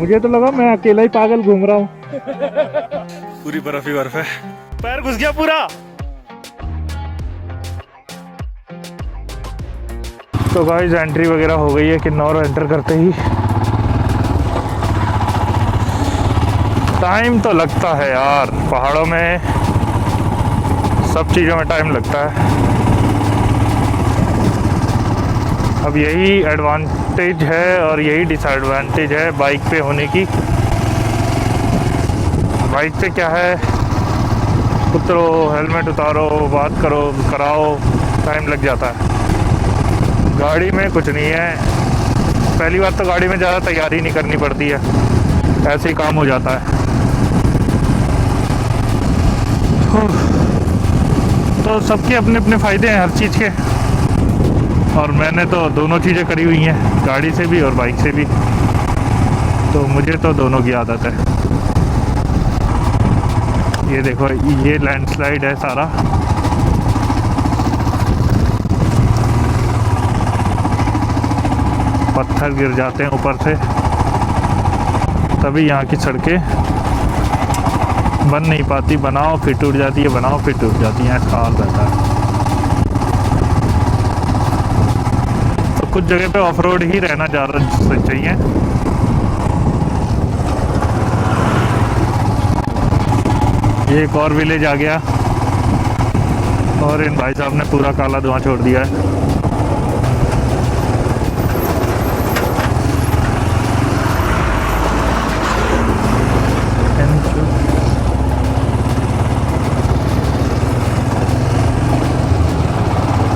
मुझे तो लगा मैं अकेला ही पागल घूम रहा हूँ। पूरी बर्फ ही बर्फ है, पैर घुस गया पूरा। तो गाइस एंट्री वगैरह हो गई है किन्नौर एंटर करते ही। टाइम तो लगता है यार, पहाड़ों में सब चीज़ों में टाइम लगता है। अब यही एडवांटेज है और यही डिसएडवांटेज है बाइक पे होने की। बाइक पे क्या है, उतरो, हेलमेट उतारो, बात करो, कराओ, टाइम लग जाता है। गाड़ी में कुछ नहीं है। पहली बात तो गाड़ी में ज़्यादा तैयारी नहीं करनी पड़ती है, ऐसे ही काम हो जाता है। तो सबके अपने अपने फ़ायदे हैं हर चीज़ के, और मैंने तो दोनों चीज़ें करी हुई हैं, गाड़ी से भी और बाइक से भी, तो मुझे तो दोनों की आदत है। ये देखो, ये लैंडस्लाइड है सारा। पत्थर गिर जाते हैं ऊपर से, तभी यहाँ की सड़कें बन नहीं पाती। बनाओ फिर टूट जाती है, बनाओ फिर टूट जाती है, ऐसा हाल रहता है। तो कुछ जगह पे ऑफ रोड ही रहना ज़्यादा चाहिए। ये एक और विलेज आ गया और इन भाई साहब ने पूरा काला धुआं छोड़ दिया है।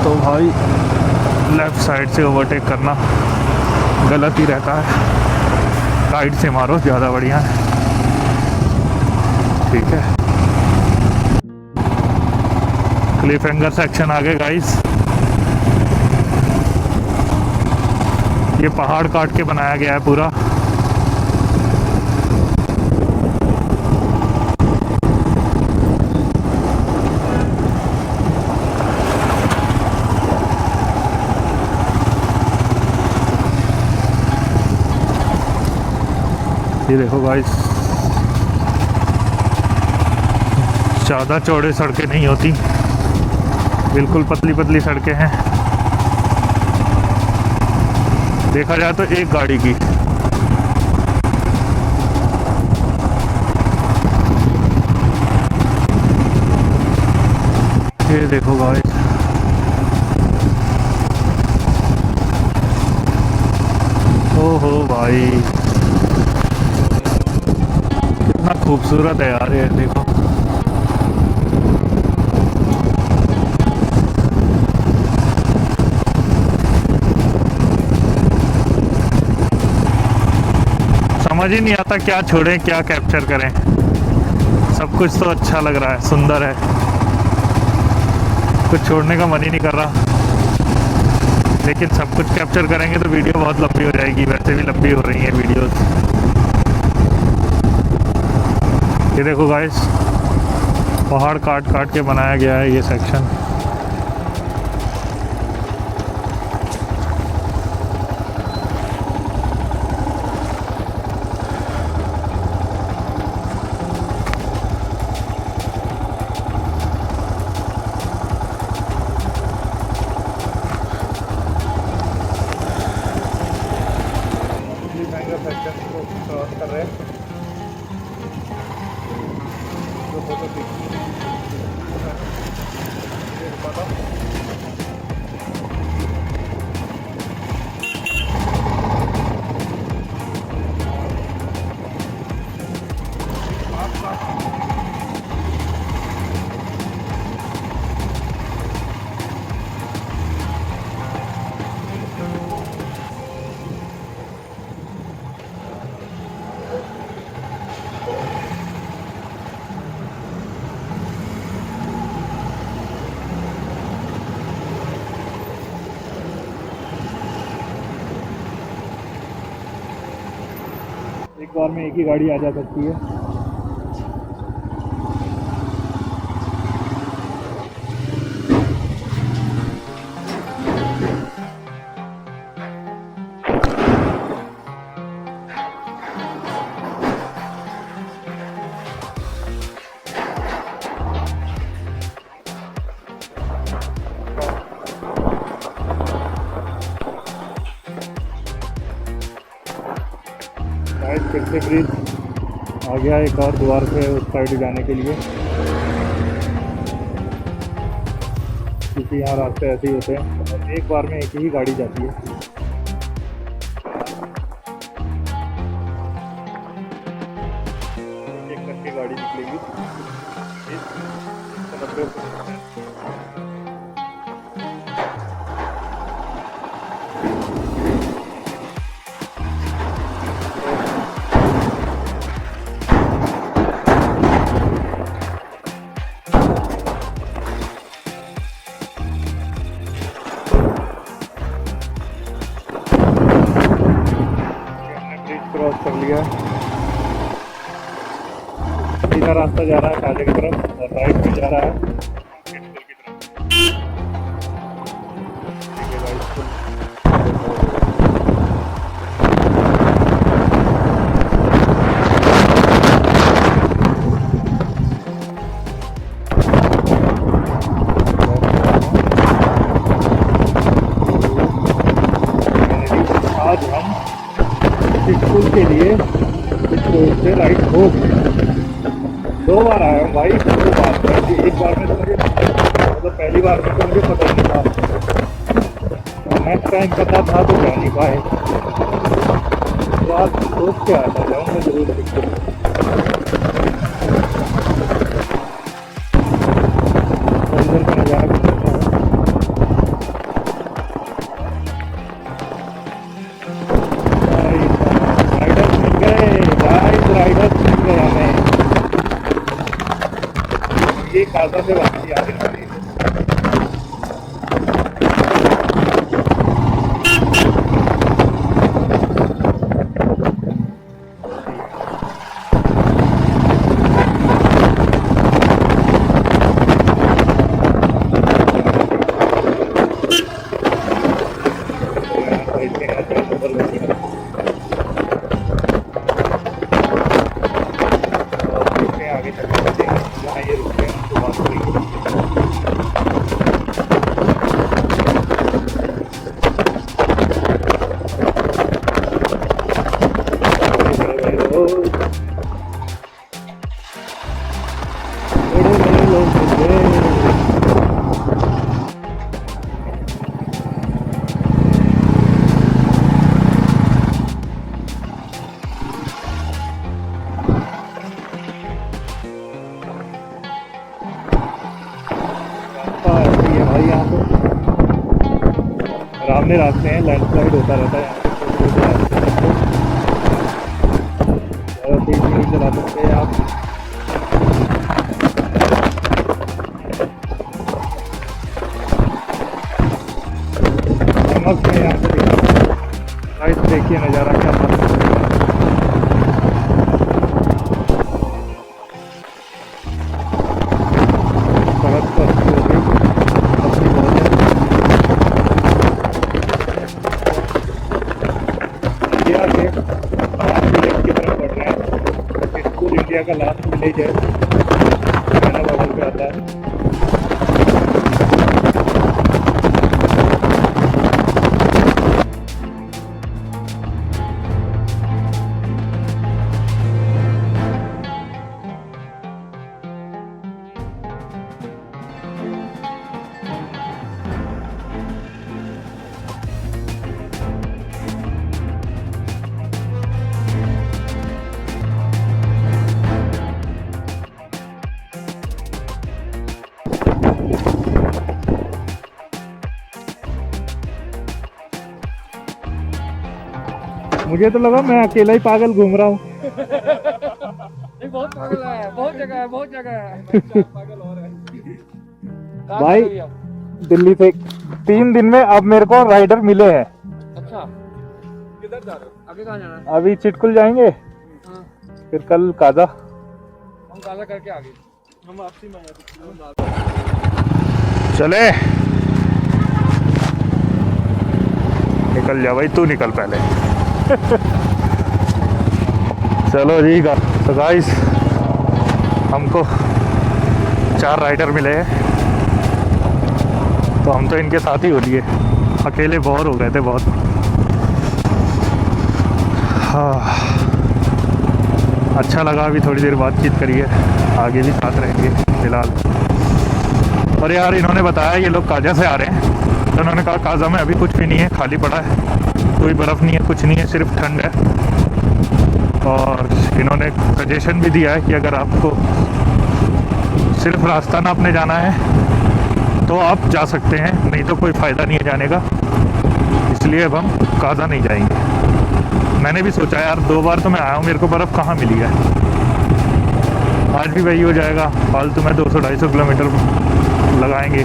तो भाई लेफ़्ट साइड से ओवरटेक करना गलत ही रहता है, साइड से मारो ज़्यादा बढ़िया है। ठीक है, क्लिफ हैंगर सेक्शन आ गए गाइस। ये पहाड़ काट के बनाया गया है पूरा। ये देखो गाइस, ज़्यादा चौड़े सड़कें नहीं होती, बिल्कुल पतली पतली सड़कें हैं। देखा जाए तो एक गाड़ी की। ये देखो गाइस, ओहो भाई कितना खूबसूरत है यार, ये देखो। समझ ही नहीं आता क्या छोड़ें क्या कैप्चर करें। सब कुछ तो अच्छा लग रहा है, सुंदर है, कुछ छोड़ने का मन ही नहीं कर रहा। लेकिन सब कुछ कैप्चर करेंगे तो वीडियो बहुत लंबी हो जाएगी, वैसे भी लंबी हो रही है वीडियोस। ये देखो गाइस, पहाड़ काट काट के बनाया गया है ये सेक्शन। सेक्शन को क्रॉस कर रहे हैं। एक बार में एक ही गाड़ी आ जा सकती है। गाइस फिर से ब्रिज आ गया एक और द्वार पे उस साइड जाने के लिए, क्योंकि यहाँ रास्ते ऐसे ही होते हैं और एक बार में एक ही गाड़ी जाती है। एक करके गाड़ी निकलेगी। क्रॉस कर लिया। सीधा रास्ता जा रहा है काजे की तरफ और राइट में जा रहा है स्कूल की तरफ। ठीक है गाइस, आज हम स्कूल के लिए इस रोड से राइट हो गए। 2 बार आया हूँ भाई, 2 बार। एक बार में तो मुझे मतलब पहली बार में तो मुझे पता नहीं था, नेक्स्ट टाइम पता था तो जा नहीं पाए। तो आज सोच के आया था जाऊँगा जरूर स्कूल। इधर का नज़ारा कुछ अच्छा है। ये काजा से वापसी आ रही है। आगे चलते हैं जहाँ ये रुकते हैं तो बात करेंगे। भाई यहाँ पे आरामने रास्ते हैं, लैंडस्लाइड होता रहता है यहाँ पे। तेज नहीं चला सकते आप। मस्त है यहाँ पे, देखिए नज़ारा क्या मस्त है। सड़क पर इंडिया का लास्ट विलेज है, चाइना बॉर्डर पे आता है। मुझे तो लगा मैं अकेला ही पागल घूम रहा हूँ। बहुत पागल है, बहुत जगह है, बहुत जगह है। पागल हो रहा है भाई। दिल्ली से 3 दिन में अब मेरे को राइडर मिले हैं। अच्छा, किधर जा रहे हो? आगे कहाँ जाना है? अभी चिटकुल जाएंगे, फिर कल काजा। हम काजा करके आगे हम वापसी में चले। निकल जा भाई, तू निकल पहले। चलो जी। तो गाइस हमको 4 राइडर मिले हैं, तो हम तो इनके साथ ही हो लिए, अकेले बोर हो गए थे बहुत। हाँ अच्छा लगा, अभी थोड़ी देर बातचीत करी है, आगे भी साथ रहेंगे फिलहाल। और यार इन्होंने बताया ये लोग काजा से आ रहे हैं, तो उन्होंने कहा काजा में अभी कुछ भी नहीं है, खाली पड़ा है, कोई बर्फ़ नहीं है, कुछ नहीं है, सिर्फ ठंड है। और इन्होंने सजेशन भी दिया है कि अगर आपको सिर्फ रास्ता नापने जाना है तो आप जा सकते हैं, नहीं तो कोई फ़ायदा नहीं है जाने का। इसलिए अब हम काजा नहीं जाएंगे। मैंने भी सोचा यार 2 बार तो मैं आया हूँ, मेरे को बर्फ़ कहाँ मिली है। आज भी वही हो जाएगा, फालतू में 200-250 किलोमीटर लगाएंगे।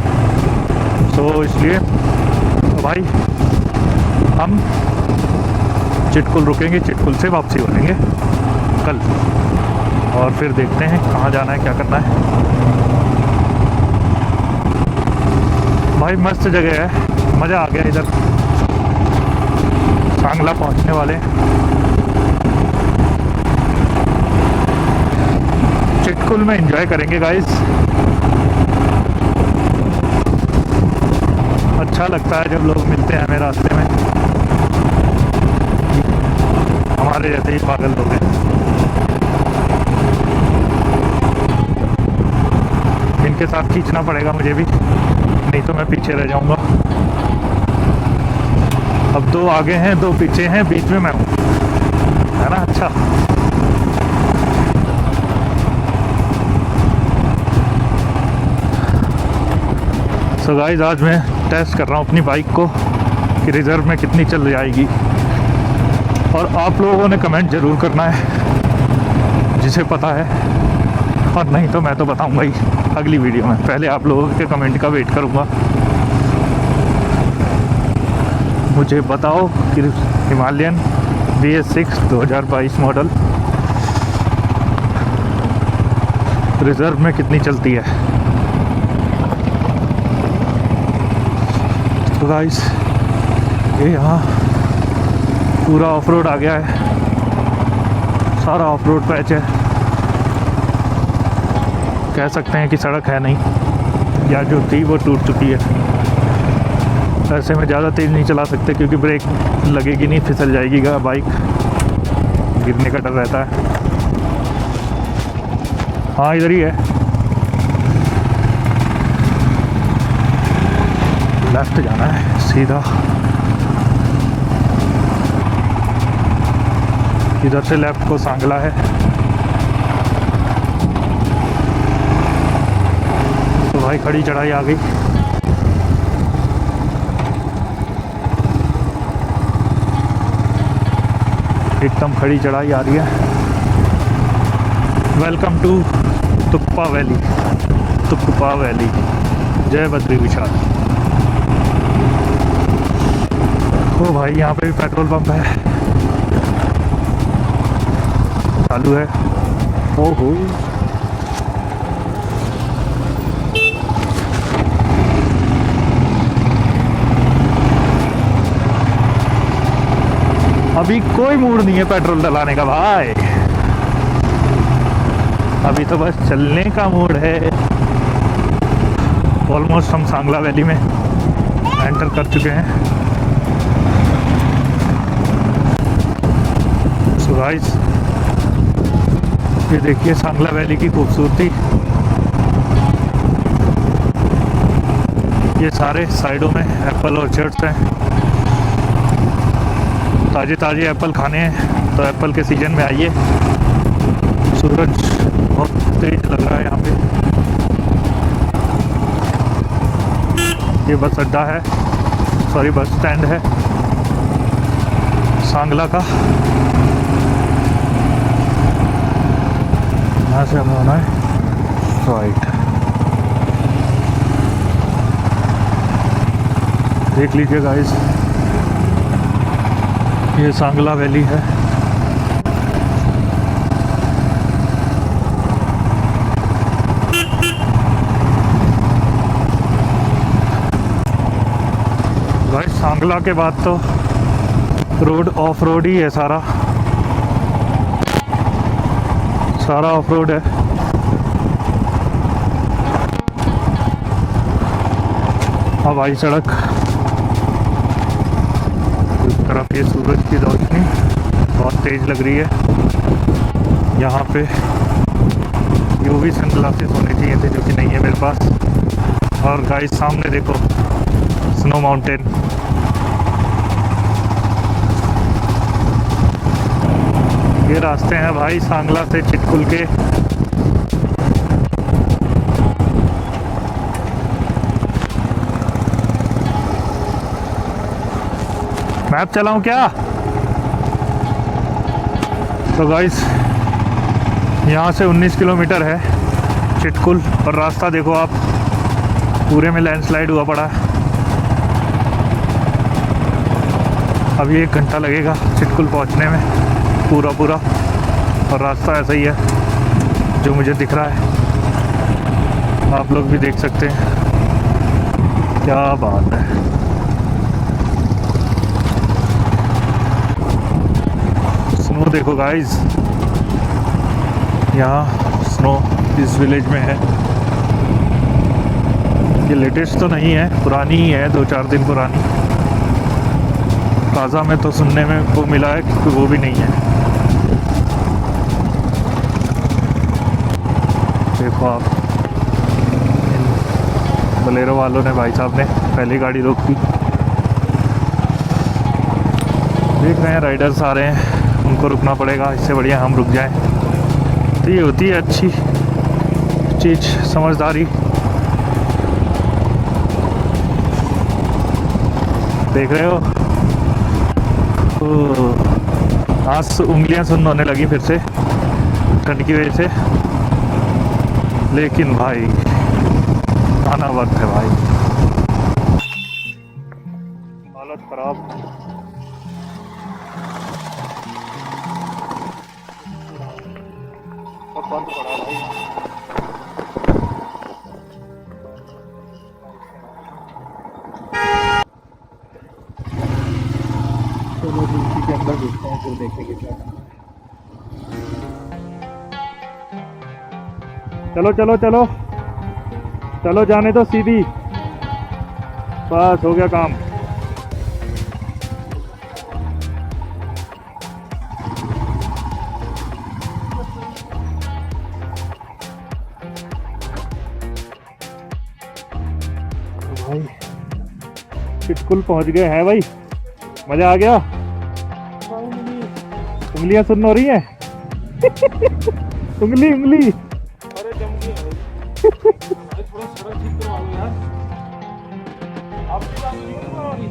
तो इसलिए तो भाई हम चिटकुल रुकेंगे, चिटकुल से वापसी करेंगे कल, और फिर देखते हैं कहाँ जाना है, क्या करना है। भाई मस्त जगह है, मज़ा आ गया इधर। सांगला पहुँचने वाले हैं। चिटकुल में एंजॉय करेंगे गाइस, अच्छा लगता है जब लोग मिलते हैं हमें रास्ते में, हमारे जैसे ही पागल लोग हैं। इनके साथ खींचना पड़ेगा मुझे भी, नहीं तो मैं पीछे रह जाऊंगा। अब 2 आगे हैं, 2 पीछे हैं, बीच में मैं हूँ, है ना। अच्छा सो गाइस, आज मैं टेस्ट कर रहा हूँ अपनी बाइक को कि रिज़र्व में कितनी चल जाएगी। और आप लोगों ने कमेंट ज़रूर करना है जिसे पता है, और नहीं तो मैं तो बताऊंगा ही अगली वीडियो में। पहले आप लोगों के कमेंट का वेट करूंगा। मुझे बताओ कि हिमालयन BS6 2022 मॉडल रिज़र्व में कितनी चलती है। तो गाइस ये यहाँ पूरा ऑफ रोड आ गया है, सारा ऑफ रोड पैच है। कह सकते हैं कि सड़क है नहीं, या जो थी वो टूट चुकी है। ऐसे में ज़्यादा तेज़ नहीं चला सकते क्योंकि ब्रेक लगेगी नहीं, फिसल जाएगी बाइक, गिरने का डर रहता है। हाँ इधर ही है, लेफ्ट जाना है सीधा, इधर से लेफ्ट को सांगला है। तो भाई खड़ी चढ़ाई आ गई। एकदम खड़ी चढ़ाई आ रही है। वेलकम टू तुप्पा वैली, तुप्पा वैली। जय बद्री विशाल। ओ भाई यहाँ पे भी पेट्रोल पंप है, चालू है। ओहो अभी कोई मूड नहीं है पेट्रोल डलाने का भाई, अभी तो बस चलने का मूड है। ऑलमोस्ट हम सांगला वैली में एंटर कर चुके हैं। सो गाइस ये देखिए सांगला वैली की खूबसूरती। ये सारे साइडों में एप्पल ऑर्चर्ड्स हैं, ताज़े ताज़े एप्पल खाने हैं तो एप्पल के सीज़न में आइए। सूरज बहुत तेज लग रहा है यहाँ पे। ये बस अड्डा है, सॉरी बस स्टैंड है सांगला का। यहाँ से हमें होना है राइट। देख लीजिए गाइस, ये सांगला वैली है। गाइस सांगला के बाद तो रोड ऑफ रोड ही है, सारा ऑफ रोड है। हवाई सड़क, इस तरफ ये सूरज की रोशनी बहुत तेज लग रही है। यहाँ पे यूवी सनग्लासेस होने चाहिए थे, जो कि नहीं है मेरे पास। और गाइस सामने देखो स्नो माउंटेन। ये रास्ते हैं भाई सांगला से चिटकुल के। मैप चलाऊं क्या? तो गाइस यहाँ से 19 किलोमीटर है चिटकुल, और रास्ता देखो आप, पूरे में लैंडस्लाइड हुआ पड़ा है। अभी 1 घंटा लगेगा चिटकुल पहुँचने में पूरा, और रास्ता ऐसा ही है जो मुझे दिख रहा है, आप लोग भी देख सकते हैं। क्या बात है। स्नो देखो गाइस, यहाँ स्नो इस विलेज में है। ये लेटेस्ट तो नहीं है, पुरानी ही है, 2-4 दिन पुरानी। ताज़ा में तो सुनने में को मिला है कि वो भी नहीं है। देखो आप, बोलेरो वालों ने, भाई साहब ने पहली गाड़ी रोक दी। देख रहे हैं राइडर्स आ रहे हैं, उनको रुकना पड़ेगा, इससे बढ़िया हम रुक जाएं। तो ये होती है अच्छी चीज़, समझदारी। देख रहे हो, आज उंगलियां सुन्न होने लगी फिर से ठंड की वजह से। लेकिन भाई आना वक्त है भाई। हालत खराब। सब बंद पड़ा भाई। चलो ड्यूटी के अंदर देखते हैं, फिर देखेंगे क्या। चलो चलो चलो चलो, जाने दो सीधी, बस हो गया काम। भाई चिटकुल पहुंच गए हैं भाई, मजा आ गया। उंगलियां सुन्न हो रही हैं। उंगली उंगली अरे जम गई है भाई। थोड़ा सड़क ठीक करवा लो यार, आपकी बात नहीं करवा रही।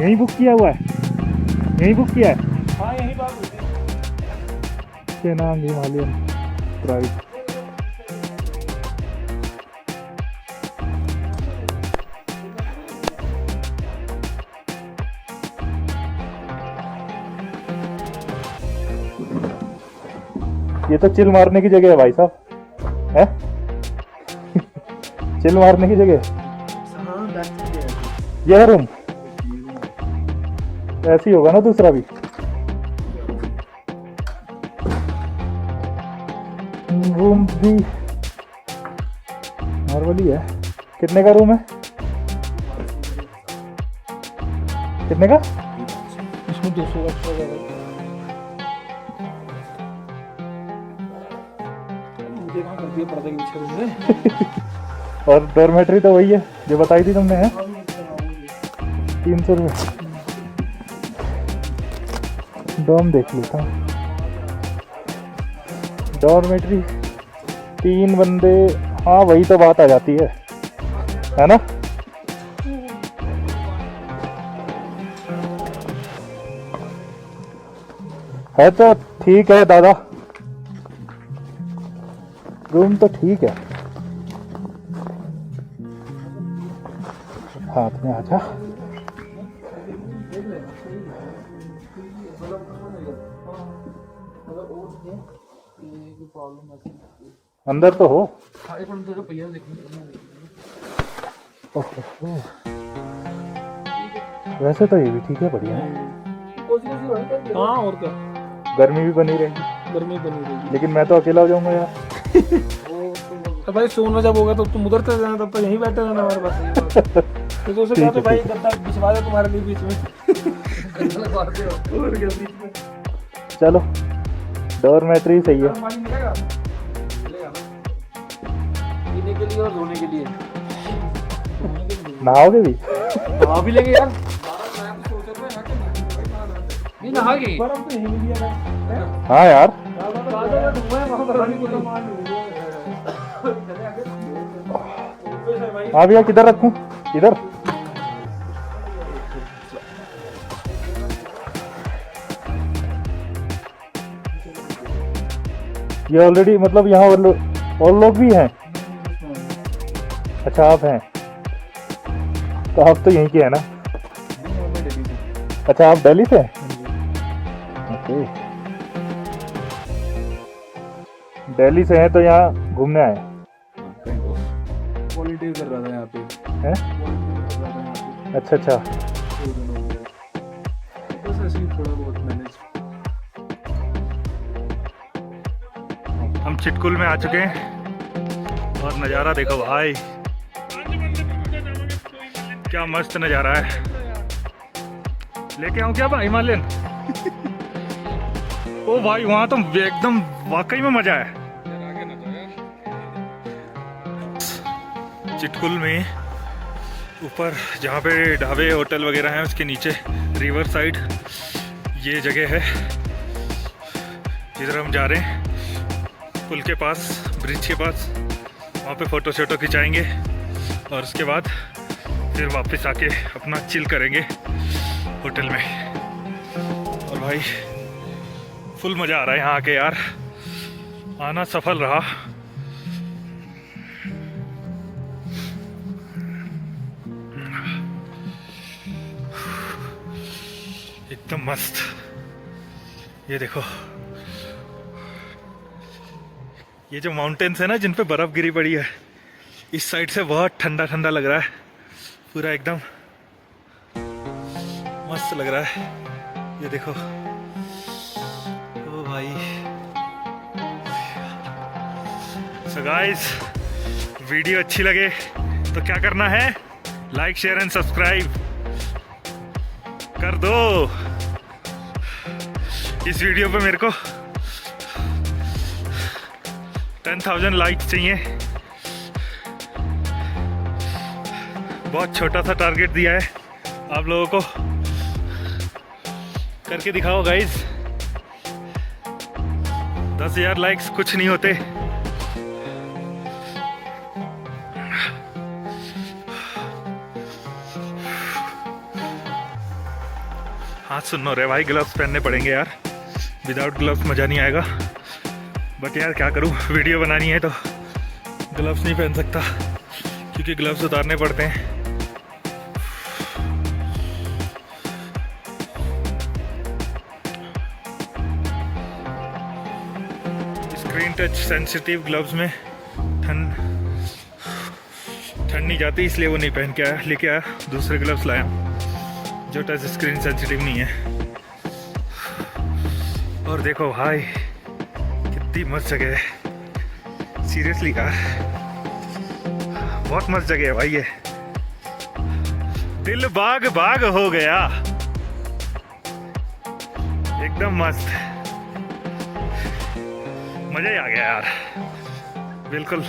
यहीं बुक किया हुआ है, यहीं बुक किया है। हाँ यही बात होती है। चेनांग हिमालयन प्राइड। ये तो चिल मारने की जगह है भाई साहब, है? चिल मारने की जगह। यह रूम ऐसी होगा ना, दूसरा भी रूम भी नॉर्मली है। कितने का रूम है? कितने का? इसमें 200 एक्स्ट्रा जाएगा। मुझे कहाँ कर दिया पर्दे के पीछे रूम में। और डॉर्मेट्री तो वही है जो बताई थी तुमने, है 300 रुपये। डॉर्म देख लेता हूँ। डॉर्मेट्री 3 बंदे, हाँ वही तो बात आ जाती है ना? है तो ठीक है दादा, रूम तो ठीक है। हाथ में आजा। अंदर तो हो। वैसे तो ये भी ठीक है, बढ़िया है। हाँ और क्या, गर्मी भी बनी रहेगी। गर्मी बनी रहेगी। लेकिन मैं तो अकेला हो जाऊंगा यार। वो तो भाई सोना जब होगा तो तुम उधर चले जाना, तब तो यहीं बैठे रहना हमारे पास। तो उसे कहा तो भाई गद्दा बिछवा दे तुम्हारे लिए बीच में। गद्दा लगवा दे और क्या बीच में। चलो डोरमेट्री सही है। पानी मिलेगा मिलेगा ना पीने के लिए और धोने के लिए। नहाओगे भी? नहा भी लेंगे यार। नहीं नहाएंगे। बर्फ तो यहीं मिल जाएगा। हाँ यार हाँ भैया किधर रखूं? इधर? ये ऑलरेडी मतलब यहाँ और लोग भी हैं? अच्छा आप हैं, तो आप तो यहीं के हैं ना? अच्छा आप दिल्ली से? ओके दिल्ली से हैं तो यहाँ घूमने आए? वॉलंटियर कर रहा था यहाँ पे। हैं? अच्छा अच्छा। बस ऐसे ही थोड़ा बहुत मैनेज। हम चिटकुल में आ चुके हैं और नज़ारा देखो भाई, क्या मस्त नज़ारा है। लेके आऊँ क्या हिमालयन? ओ भाई वहाँ तो एकदम वाकई में मजा है। चिटकुल में ऊपर जहाँ पे ढाबे होटल वगैरह हैं उसके नीचे रिवर साइड ये जगह है जिधर हम जा रहे हैं, पुल के पास, ब्रिज के पास। वहाँ पे फ़ोटो शोटो खिंचाएंगे और उसके बाद फिर वापस आके अपना चिल करेंगे होटल में। और भाई फुल मज़ा आ रहा है यहाँ आके यार, आना सफल रहा। एकदम मस्त। ये देखो ये जो माउंटेन्स है ना जिन पे बर्फ गिरी पड़ी है, इस साइड से बहुत ठंडा ठंडा लग रहा है, पूरा एकदम मस्त लग रहा है। ये देखो ओ भाई। सो गाइस वीडियो अच्छी लगे तो क्या करना है? लाइक शेयर एंड सब्सक्राइब कर दो। इस वीडियो पे मेरे को 10,000 लाइक्स चाहिए। बहुत छोटा सा टारगेट दिया है आप लोगों को, करके दिखाओ गाइस। 10,000 लाइक्स कुछ नहीं होते। हाथ सुन रहे भाई, ग्लव्स पहनने पड़ेंगे यार, विदाउट ग्लव्स मज़ा नहीं आएगा। बट यार क्या करूं, वीडियो बनानी है तो ग्लव्स नहीं पहन सकता क्योंकि ग्लव्स उतारने पड़ते हैं। स्क्रीन टच सेंसिटिव ग्लव्स में ठंड नहीं जाती, इसलिए वो नहीं पहन के आया, लेके आया दूसरे ग्लव्स लाया जो टच स्क्रीन सेंसिटिव नहीं है। और देखो भाई कितनी मस्त जगह है, सीरियसली यार बहुत मस्त जगह है भाई। ये दिल बाग बाग हो गया, एकदम मस्त, मजा ही आ गया यार बिल्कुल।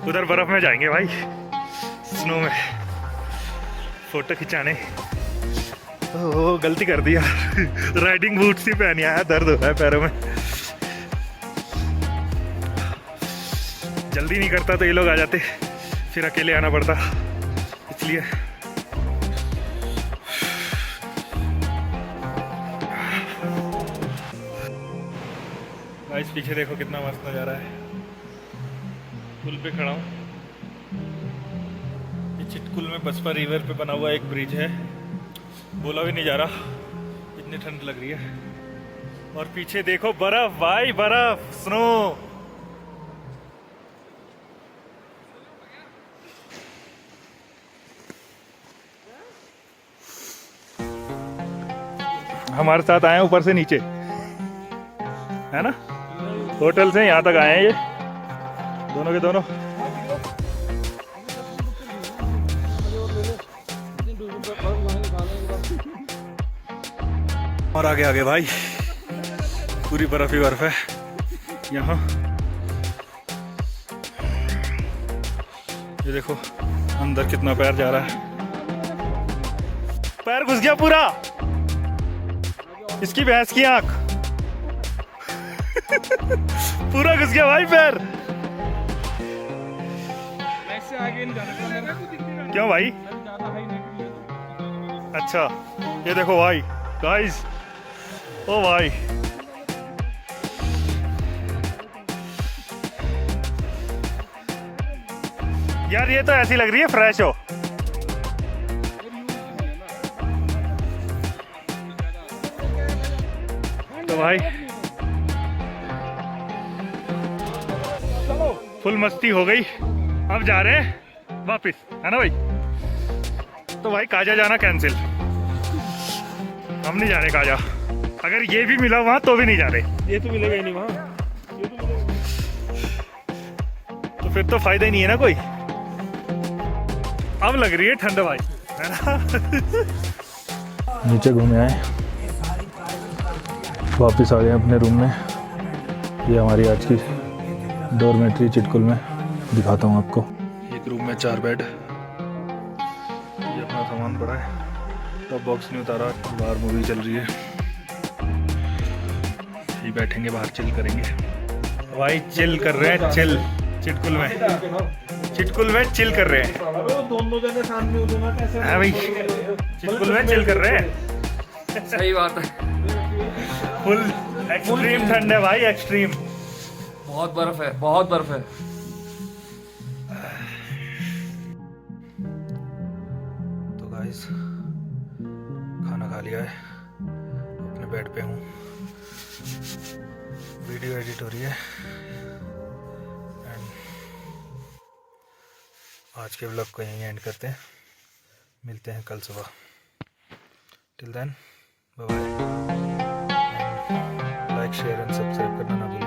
उधर बर्फ में जाएंगे भाई, स्नो में फोटो खिंचाने। ओह गलती कर दिया राइडिंग बूट्स ही पहन आया, दर्द हो रहा है पैरों में। जल्दी नहीं करता तो ये लोग आ जाते, फिर अकेले आना पड़ता, इसलिए। गाइस पीछे देखो कितना मस्त नज़ारा है, पुल पे खड़ा हूँ। ये चिटकुल में बसपा रिवर पे बना हुआ एक ब्रिज है, बोला भी नहीं जा रहा, इतनी ठंड लग रही है। और पीछे देखो बर्फ भाई, बर्फ, स्नो। हमारे साथ आए ऊपर से नीचे, है ना, होटल से यहाँ तक आए हैं ये। दोनों के दोनों। और आगे आगे भाई पूरी बर्फ ही बर्फ है यहाँ। ये देखो अंदर कितना पैर जा रहा है, पैर घुस गया पूरा, इसकी भैंस की आंख पूरा घुस गया भाई पैर। ऐसे आगे नहीं जाना। क्यों भाई? अच्छा ये देखो भाई गाइस, ओ भाई यार ये तो ऐसी लग रही है फ्रेश हो। तो भाई फुल मस्ती हो गई, अब जा रहे हैं वापिस, है ना भाई? तो भाई काजा जाना कैंसिल, हम नहीं जा रहे काजा। अगर ये भी मिला वहां तो भी नहीं जा रहे। ये तो मिलेगा ही नहीं वहाँ, ये तो मिलेगा। तो फिर तो फायदा ही नहीं है ना कोई। अब लग रही है ठंड भाई, है ना? नीचे घूमे आए, वापस आ गए अपने रूम में। ये हमारी आज की डॉर्मेट्री चिटकुल में, दिखाता हूँ आपको। एक रूम में 4 बेड, ये अपना सामान पड़ा है, टॉप बॉक्स नहीं उतारा, बाहर मूवी चल रही है, ये बैठेंगे बाहर चिल करेंगे। भाई चिल कर रहे हैं, चिल चिटकुल में, चिटकुल में चिल कर रहे हैं। दोनों जगह सामने हो दोनों कैसे? हाँ भाई चिटकुल में चिल कर रहे हैं। सही बात है। फुल एक्सट्रीम ठंड है भाई, एक्सट्रीम। बहुत बर्फ है, बहुत बर्फ है। तो गाइस खाना खा लिया है, अपने बेड पे हूँ, वीडियो एडिट हो रही है एंड आज के व्लॉग को यहीं एंड करते हैं। मिलते हैं कल सुबह। Till then bye bye, like share and subscribe करना ना भूलें।